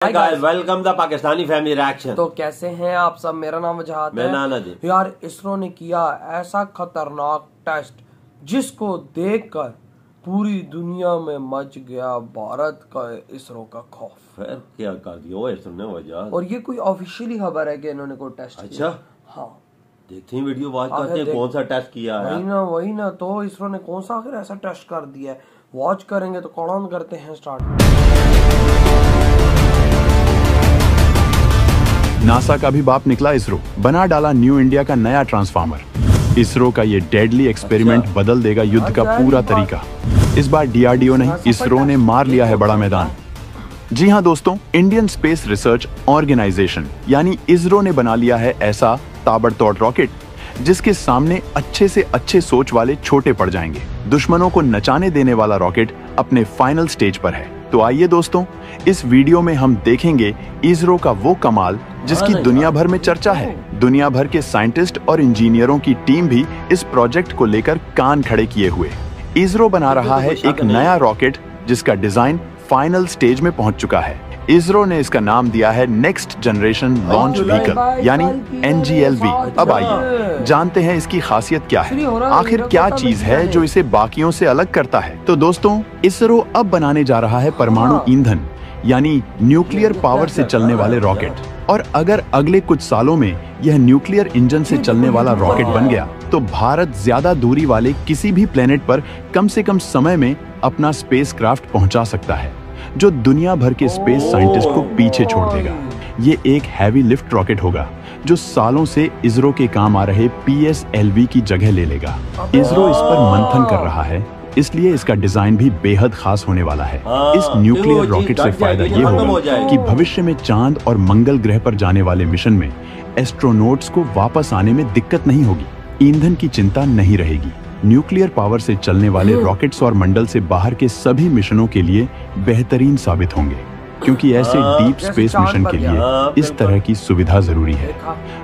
Hi guys, welcome the Pakistani family reaction. तो कैसे हैं आप सब? मेरा नाम वजहात है। मैं नाना जी। यार इसरो ने किया ऐसा खतरनाक टेस्ट जिसको देखकर पूरी दुनिया में मच गया भारत का इसरो का खौफ। फिर क्या कर दिया इसरो ने वजहात? और ये कोई ऑफिशियली खबर है कि इन्होंने कोई टेस्ट अच्छा किया। हाँ, देखते हैं वीडियो वॉच करते हैं कौन सा टेस्ट किया है। वही ना तो इसरो ने कौन सा आखिर ऐसा टेस्ट कर दिया है। वॉच करेंगे तो कौन करते हैं स्टार्ट। नासा का भी बाप निकला इसरो, बना डाला न्यू इंडिया का नया ट्रांसफार्मर। इसरो का ये डेडली एक्सपेरिमेंट बदल देगा युद्ध का पूरा तरीका। इस बार डीआरडीओ नहीं, इसरो ने मार लिया है बड़ा मैदान। जी हाँ दोस्तों, इंडियन स्पेस रिसर्च ऑर्गेनाइजेशन यानी इसरो ने बना लिया है ऐसा ताबड़तोड़ रॉकेट जिसके सामने अच्छे से अच्छे सोच वाले छोटे पड़ जाएंगे। दुश्मनों को नचाने देने वाला रॉकेट अपने फाइनल स्टेज पर है। तो आइए दोस्तों, इस वीडियो में हम देखेंगे इसरो का वो कमाल जिसकी दुनिया भर में चर्चा है। दुनिया भर के साइंटिस्ट और इंजीनियरों की टीम भी इस प्रोजेक्ट को लेकर कान खड़े किए हुए। इसरो बना रहा है एक नया रॉकेट जिसका डिजाइन फाइनल स्टेज में पहुंच चुका है। इसरो ने इसका नाम दिया है नेक्स्ट जनरेशन लॉन्च व्हीकल यानी NGLV। अब आइए जानते हैं इसकी खासियत क्या है, आखिर क्या चीज है जो इसे बाकियों से अलग करता है। तो दोस्तों, इसरो अब बनाने जा रहा है परमाणु ईंधन यानी न्यूक्लियर पावर से चलने वाले रॉकेट। और अगर अगले कुछ सालों में यह न्यूक्लियर इंजन से चलने वाला रॉकेट बन गया तो भारत ज्यादा दूरी वाले किसी भी प्लेनेट पर कम से कम समय में अपना स्पेसक्राफ्ट पहुंचा सकता है, जो दुनिया भर के स्पेस साइंटिस्ट को पीछे छोड़ देगा। ये एक हैवी लिफ्ट रॉकेट होगा जो सालों से इसरो के काम आ रहे PSLV की जगह ले लेगा। इसरो इस पर मंथन कर रहा है, इसलिए इसका डिजाइन भी बेहद खास होने वाला है। इस न्यूक्लियर रॉकेट से फायदा ये होगा कि भविष्य में चांद और मंगल ग्रह पर जाने वाले मिशन में एस्ट्रोनॉट्स को वापस आने में दिक्कत नहीं होगी, ईंधन की चिंता नहीं रहेगी। न्यूक्लियर पावर से चलने वाले रॉकेट्स और मंडल से बाहर के सभी मिशनों के लिए बेहतरीन साबित होंगे, क्योंकि ऐसे डीप स्पेस मिशन के लिए इस तरह की सुविधा जरूरी है।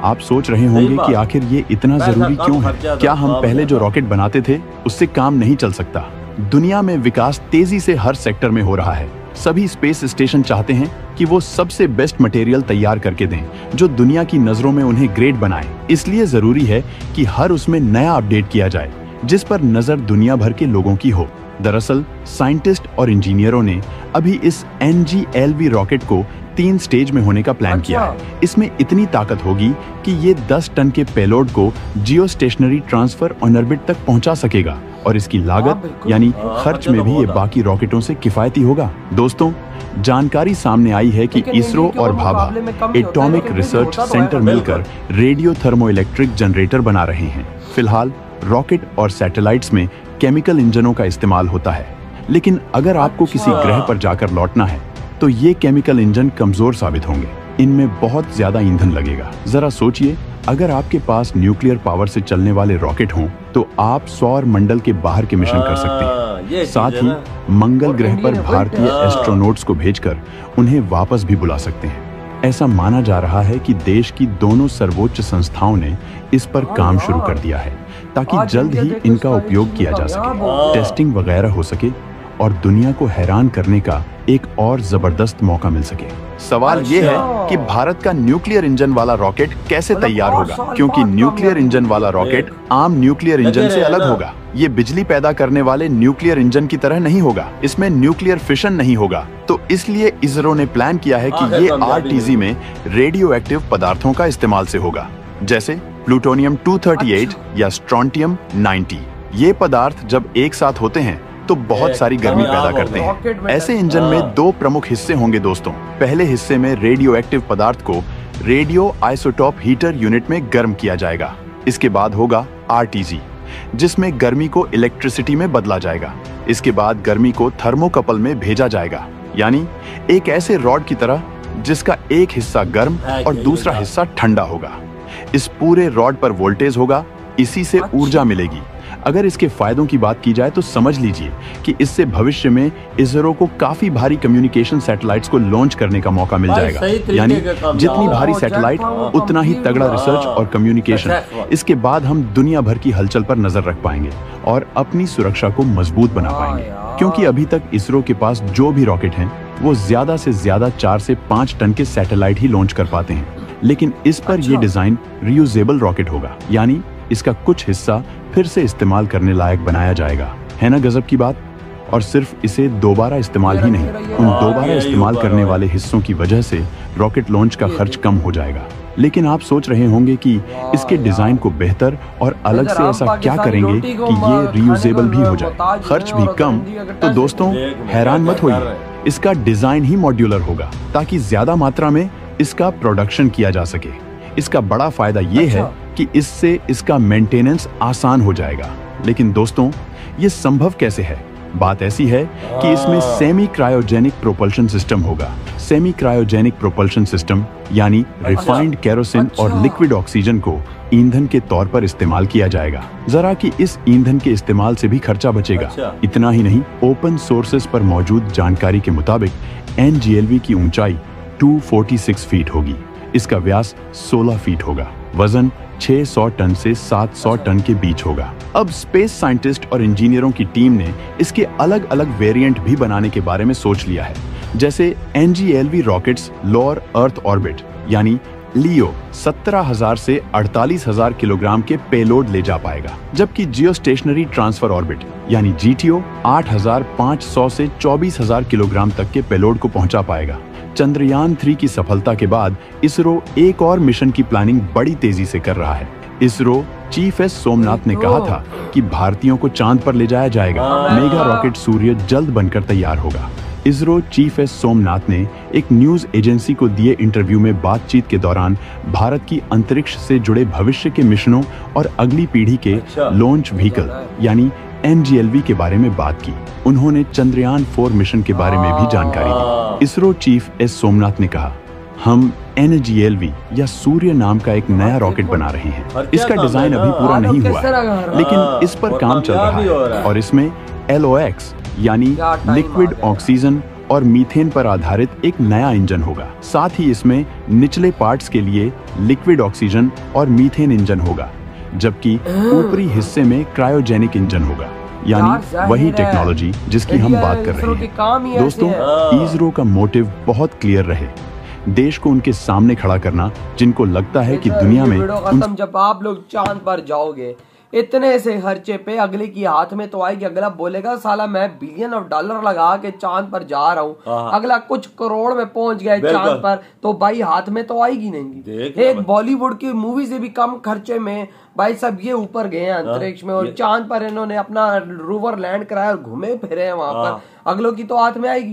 आप सोच रहे होंगे कि आखिर ये इतना जरूरी क्यों है? क्या हम पहले जो रॉकेट बनाते थे उससे काम नहीं चल सकता? दुनिया में विकास तेजी से हर सेक्टर में हो रहा है। सभी स्पेस स्टेशन चाहते हैं कि वो सबसे बेस्ट मटेरियल तैयार करके दें जो दुनिया की नजरों में उन्हें ग्रेट बनाए। इसलिए जरूरी है कि हर उसमें नया अपडेट किया जाए जिस पर नजर दुनिया भर के लोगों की हो। दरअसल साइंटिस्ट और इंजीनियरों ने अभी इस NGLV रॉकेट को 3 स्टेज में होने का प्लान किया है। इसमें इतनी ताकत होगी कि ये 10 टन के पेलोड को जियो स्टेशनरी ट्रांसफर ऑन ऑर्बिट तक पहुंचा सकेगा और इसकी लागत यानी खर्च में भी ये बाकी रॉकेटों से किफायती होगा। दोस्तों, जानकारी सामने आई है कि इसरो और भाभा एटॉमिक रिसर्च सेंटर मिलकर रेडियो थर्मोइलेक्ट्रिक जनरेटर बना रहे हैं। फिलहाल रॉकेट और सैटेलाइट्स में केमिकल इंजनों का इस्तेमाल होता है, लेकिन अगर आपको किसी ग्रह पर जाकर लौटना है तो ये केमिकल इंजन कमजोर साबित होंगे। इनमें बहुत ज्यादा ईंधन लगेगा। जरा सोचिए, अगर आपके पास न्यूक्लियर पावर से चलने वाले रॉकेट हों तो आप सौर मंडल के बाहर के मिशन कर सकते हैं। साथ ही मंगल ग्रह पर भारतीय एस्ट्रोनॉट्स को भेजकर उन्हें वापस भी बुला सकते हैं। ऐसा माना जा रहा है कि देश की दोनों सर्वोच्च संस्थाओं ने इस पर काम शुरू कर दिया है ताकि जल्द ही इनका उपयोग किया जा सके, टेस्टिंग वगैरह हो सके और दुनिया को हैरान करने का एक और जबरदस्त मौका मिल सके। सवाल ये है कि भारत का न्यूक्लियर इंजन वाला रॉकेट कैसे तैयार होगा, क्योंकि न्यूक्लियर इंजन वाला रॉकेट आम न्यूक्लियर इंजन से अलग होगा। ये बिजली पैदा करने वाले न्यूक्लियर इंजन की तरह नहीं होगा, इसमें न्यूक्लियर फिशन नहीं होगा। तो इसलिए इसरो ने प्लान किया है कि ये RTG में रेडियो एक्टिव पदार्थों का इस्तेमाल से होगा, जैसे प्लूटोनियम 238 या स्ट्रोंटियम 90। ये पदार्थ जब एक साथ होते हैं तो बहुत सारी गर्मी पैदा करते हैं। ऐसे इंजन में 2 प्रमुख हिस्से होंगे दोस्तों। पहले हिस्से में रेडियो एक्टिव पदार्थ को रेडियो आइसोटोप हीटर यूनिट में गर्म किया जाएगा। इसके बाद होगा RTG, जिसमें गर्मी को इलेक्ट्रिसिटी में बदला जाएगा। इसके बाद गर्मी को थर्मोकपल में भेजा जाएगा, यानी एक ऐसे रॉड की तरह जिसका एक हिस्सा गर्म और दूसरा हिस्सा ठंडा होगा। इस पूरे रॉड पर वोल्टेज होगा, इसी से ऊर्जा मिलेगी। अगर इसके फायदों की बात की जाए तो समझ लीजिए कि इससे भविष्य में इसरो को काफी भारी कम्युनिकेशन सैटेलाइट्स को लॉन्च करने का मौका मिल जाएगा। यानी जितनी भारी सैटेलाइट उतना ही तगड़ा रिसर्च और कम्युनिकेशन। इसके बाद हम दुनिया भर की हलचल पर नजर रख पाएंगे और अपनी सुरक्षा को मजबूत बना पाएंगे, क्योंकि अभी तक इसरो के पास जो भी रॉकेट हैं वो ज्यादा से ज्यादा 4 से 5 टन के सैटेलाइट ही लॉन्च कर पाते हैं। लेकिन इस पर ये डिजाइन रियूजेबल रॉकेट होगा, यानी इसका कुछ हिस्सा फिर से इस्तेमाल करने लायक बनाया जाएगा। है ना गजब की बात। और सिर्फ इसे दोबारा इस्तेमाल ही नहीं, उन दोबारा इस्तेमाल करने वाले हिस्सों की वजह से रॉकेट लॉन्च का खर्च कम हो जाएगा। लेकिन आप सोच रहे होंगे कि इसके डिजाइन को बेहतर और अलग से ऐसा क्या करेंगे कि ये रियूजेबल भी हो जाए, खर्च भी कम। तो दोस्तों हैरान मत होइए, इसका डिजाइन ही मॉड्यूलर होगा ताकि ज्यादा मात्रा में इसका प्रोडक्शन किया जा सके। इसका बड़ा फायदा ये है कि इससे इसका मेंटेनेंस आसान हो जाएगा। लेकिन दोस्तों ये संभव कैसे है? बात ऐसी है कि इसमें सेमी क्रायोजेनिक प्रोपल्शन सिस्टम होगा। सेमी क्रायोजेनिक प्रोपल्शन सिस्टम यानी रिफाइंड केरोसिन और लिक्विड ऑक्सीजन को ईंधन के तौर पर इस्तेमाल किया जाएगा। जरा कि इस ईंधन के इस्तेमाल से भी खर्चा बचेगा। इतना ही नहीं, ओपन सोर्सेस पर मौजूद जानकारी के मुताबिक NGLV की ऊंचाई 246 फीट होगी। इसका व्यास 16 फीट होगा। वजन 600 टन से 700 टन के बीच होगा। अब स्पेस साइंटिस्ट और इंजीनियरों की टीम ने इसके अलग अलग वेरिएंट भी बनाने के बारे में सोच लिया है। जैसे NGLV rockets lower earth orbit यानी लियो 17,000 से 48,000 किलोग्राम के पेलोड ले जा पाएगा, जबकि जियो स्टेशनरी ट्रांसफर ऑर्बिट यानी GTO 8,500 से 24,000 किलोग्राम तक के पेलोड को पहुंचा पाएगा। चंद्रयान 3 की सफलता के बाद इसरो एक और मिशन की प्लानिंग बड़ी तेजी से कर रहा है। इसरो चीफ एस सोमनाथ ने कहा था कि भारतीयों को चांद पर ले जाया जाएगा। मेगा रॉकेट सूर्य जल्द बनकर तैयार होगा। इसरो चीफ एस सोमनाथ ने एक न्यूज एजेंसी को दिए इंटरव्यू में बातचीत के दौरान भारत की अंतरिक्ष से जुड़े भविष्य के मिशनों और अगली पीढ़ी के लॉन्च व्हीकल यानी NGLV के बारे में बात की। उन्होंने चंद्रयान 4 मिशन के बारे में भी जानकारी दी। इसरो चीफ एस सोमनाथ ने कहा, हम NGLV या सूर्य नाम का एक नया रॉकेट बना रहे हैं। इसका डिजाइन अभी पूरा नहीं हुआ है, लेकिन इस पर काम चल रहा है और इसमें LOX यानी लिक्विड ऑक्सीजन और मीथेन पर आधारित एक नया इंजन होगा। साथ ही इसमें निचले पार्ट्स के लिए लिक्विड ऑक्सीजन और मीथेन इंजन होगा, जबकि ऊपरी हिस्से में क्रायोजेनिक इंजन होगा, यानी वही टेक्नोलॉजी जिसकी हम बात कर रहे हैं। दोस्तों इसरो का मोटिव बहुत क्लियर रहे, देश को उनके सामने खड़ा करना, जिनको लगता है कि दुनिया में जब आप लोग चांद पर जाओगे इतने से खर्चे पे अगले की हाथ में तो आएगी। अगला बोलेगा साला मैं $बिलियन लगा के चांद पर जा रहा हूँ, अगला कुछ करोड़ में पहुंच गया चांद पर, तो भाई हाथ में तो आएगी नहीं। एक बॉलीवुड की मूवी से भी कम खर्चे में भाई सब ये ऊपर गए हैं अंतरिक्ष में और चांद पर इन्होंने अपना रोवर लैंड कराया और घूमे फिरे हैं वहां पर। अगलों की तो हाथ में आएगी।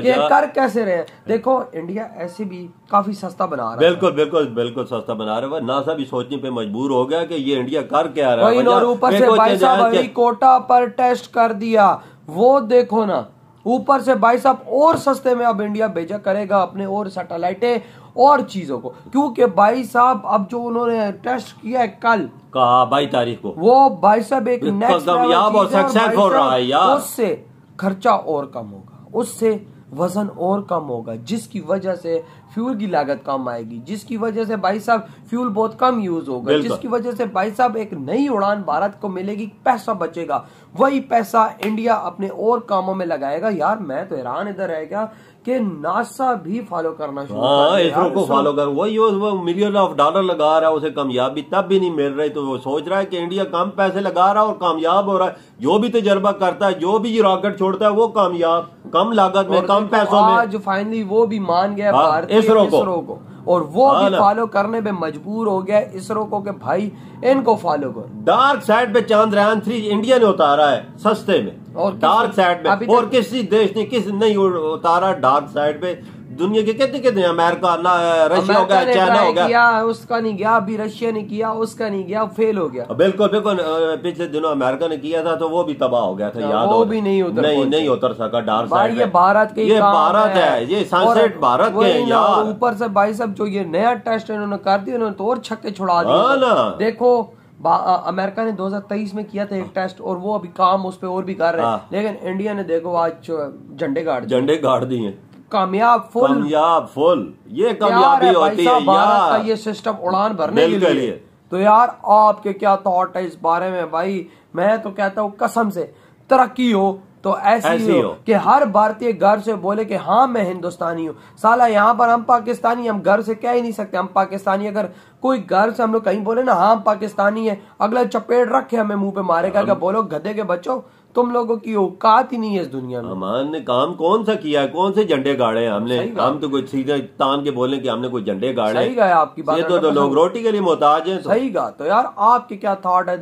ये कर कैसे रहे? देखो इंडिया ऐसे भी काफी सस्ता बना रहा है। बिल्कुल बिल्कुल बिल्कुल सस्ता बना रहा है। नासा भी सोचने पे मजबूर हो गया कि ये इंडिया कर क्या रहा है। और ऊपर से भाई साहब कोटा पर टेस्ट कर दिया, वो देखो ना, ऊपर से भाई साहब और सस्ते में अब इंडिया भेजा करेगा अपने और सैटेलाइटें और चीजों को, क्योंकि भाई साहब अब जो उन्होंने टेस्ट किया है कल कहा 22 तारीख को, वो भाई साहब एक नेक्स्ट और सक्सेसफुल रहा है यार। उससे खर्चा और कम होगा, उससे वजन और कम होगा, जिसकी वजह से फ्यूल की लागत कम आएगी, जिसकी वजह से भाई साहब फ्यूल बहुत कम यूज होगा, जिसकी वजह से भाई साहब एक नई उड़ान भारत को मिलेगी, पैसा बचेगा, वही पैसा इंडिया अपने और कामों में लगाएगा। यार मैं तो हैरान इधर रह गया कि नासा भी फॉलो करना शुरू कर इसरो को फॉलो कर, वही वो $मिलियन लगा रहा है, उसे कामयाबी तब भी नहीं मिल रही, तो वो सोच रहा है कि इंडिया कम पैसे लगा रहा है और कामयाब हो रहा है। जो भी तजर्बा करता है, जो भी ये रॉकेट छोड़ता है, वो कामयाब, कम लागत में, कम पैसों में। आज फाइनली वो भी मान गया भारतीय इसरो को, और वो भी फॉलो करने पे मजबूर हो गया इसरो को कि भाई इनको फॉलो करो। डार्क साइड पे चंद्रयान 3 इंडिया ने उतारा है सस्ते में, और डार्क साइड पे और किसी देश ने नहीं उतारा डार्क साइड पे। दुनिया के कितने अमेरिका ना, रशिया हो गया, चाइना हो गया, उसका नहीं गया, अभी रशिया ने किया, उसका नहीं गया, फेल हो गया। बिल्कुल बिल्कुल, पिछले दिनों अमेरिका ने किया था तो वो भी तबाह हो गया था, याद वो भी नहीं उतर सका डार्क साइड। ये भारत के, ये भारत है, ये सनसेट भारत के यार। ऊपर से भाई साहब जो ये नया टेस्ट इन्होंने कर दिया, उन्होंने तो और छक्के छुड़ा दिए। देखो अमेरिका ने 2023 में किया था एक टेस्ट, और वो अभी काम उस पर और भी कर रहे हैं, लेकिन इंडिया ने देखो आज झंडे गाड़ दिए, कामयाब फुल। ये कामयाबी होती है भारत का ये सिस्टम उड़ान भरने के लिए। तो यार आपके क्या थॉट है इस बारे में? भाई मैं तो कहता हूँ कसम से तरक्की हो, तो ऐसी हो कि हर भारतीय घर से बोले कि हाँ मैं हिंदुस्तानी हूँ। साला यहाँ पर हम पाकिस्तानी, हम घर से कह ही नहीं सकते हम पाकिस्तानी। अगर कोई घर से हम लोग कहीं बोले ना हाँ हम पाकिस्तानी है, अगला चपेट रखे हमें मुंह पे मारेगा क्या बोलो गधे के बच्चों तुम लोगों की औकात ही नहीं है इस दुनिया में। अमान ने काम कौन सा किया है, कौन से झंडे गाड़े हैं हमने? हम तो कुछ सीधे तान के बोले कि हमने कोई झंडे गाड़े। सही गा आपकी बात, ये तो लोग रोटी के लिए मोहताज हैं। सही गा। तो यार आपके क्या थॉट है,